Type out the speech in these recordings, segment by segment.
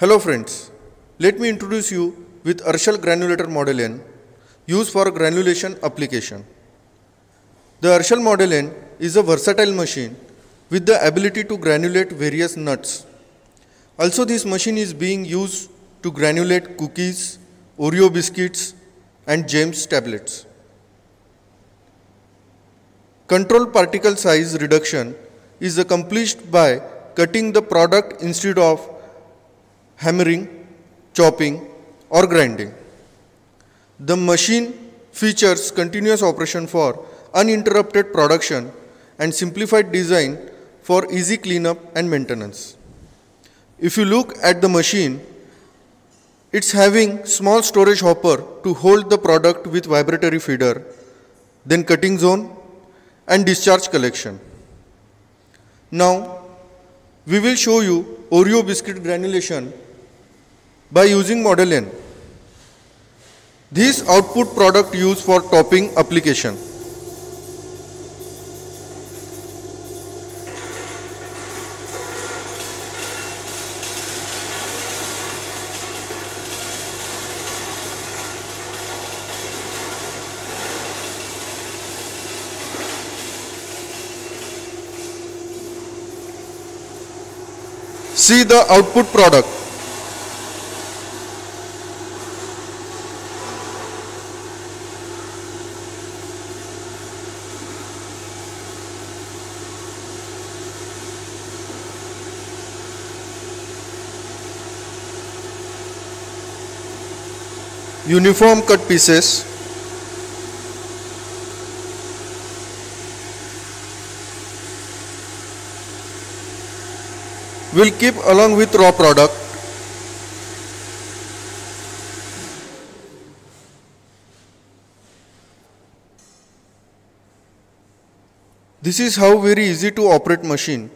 Hello friends, let me introduce you with Arshal Granulator Model N used for granulation application. The Arshal Model N is a versatile machine with the ability to granulate various nuts. Also this machine is being used to granulate cookies, Oreo biscuits and James tablets. Control particle size reduction is accomplished by cutting the product instead of hammering, chopping or grinding. The machine features continuous operation for uninterrupted production and simplified design for easy cleanup and maintenance. If you look at the machine, it's having small storage hopper to hold the product with vibratory feeder, then cutting zone and discharge collection. Now, we will show you Oreo biscuit granulation by using Model N. This output product used for topping application. See the output product. Uniform cut pieces, will keep along with raw product. This is how very easy to operate machine.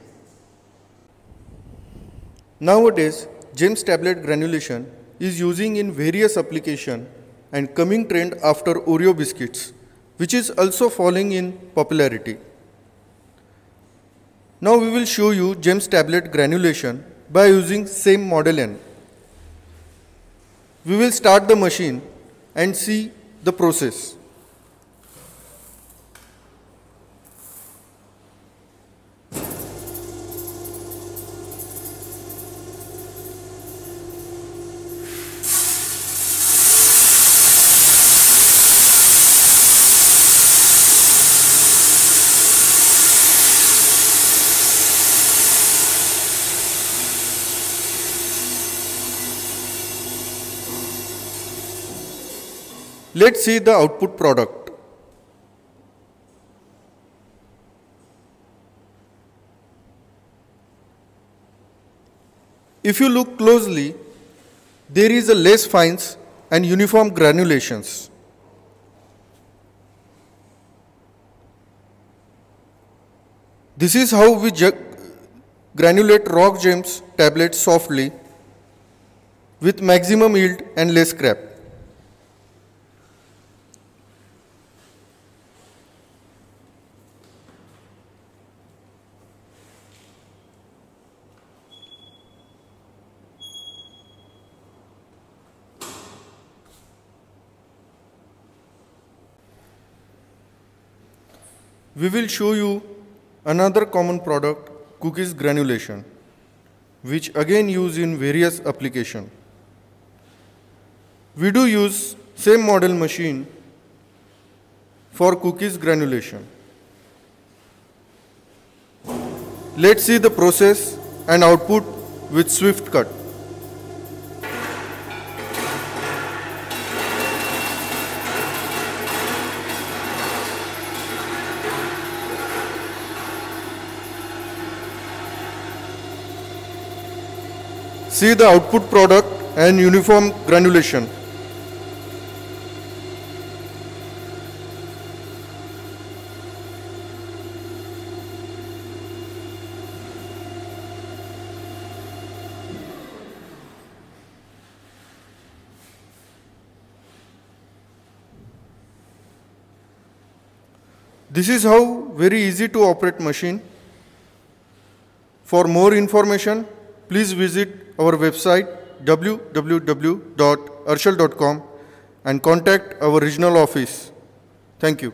Nowadays, James tablet granulation is using in various application and coming trend after Oreo biscuits, which is also falling in popularity. Now we will show you James tablet granulation by using same Model N. We will start the machine and see the process. Let's see the output product. If you look closely, there is a less fines and uniform granulations. This is how we granulate raw James tablets softly with maximum yield and less scrap. We will show you another common product, cookies granulation, which again used in various applications. We do use same model machine for cookies granulation. Let's see the process and output with swift cut. See the output product and uniform granulation. This is how very easy to operate machine. For more information, please visit our website www.arshal.com and contact our regional office. Thank you.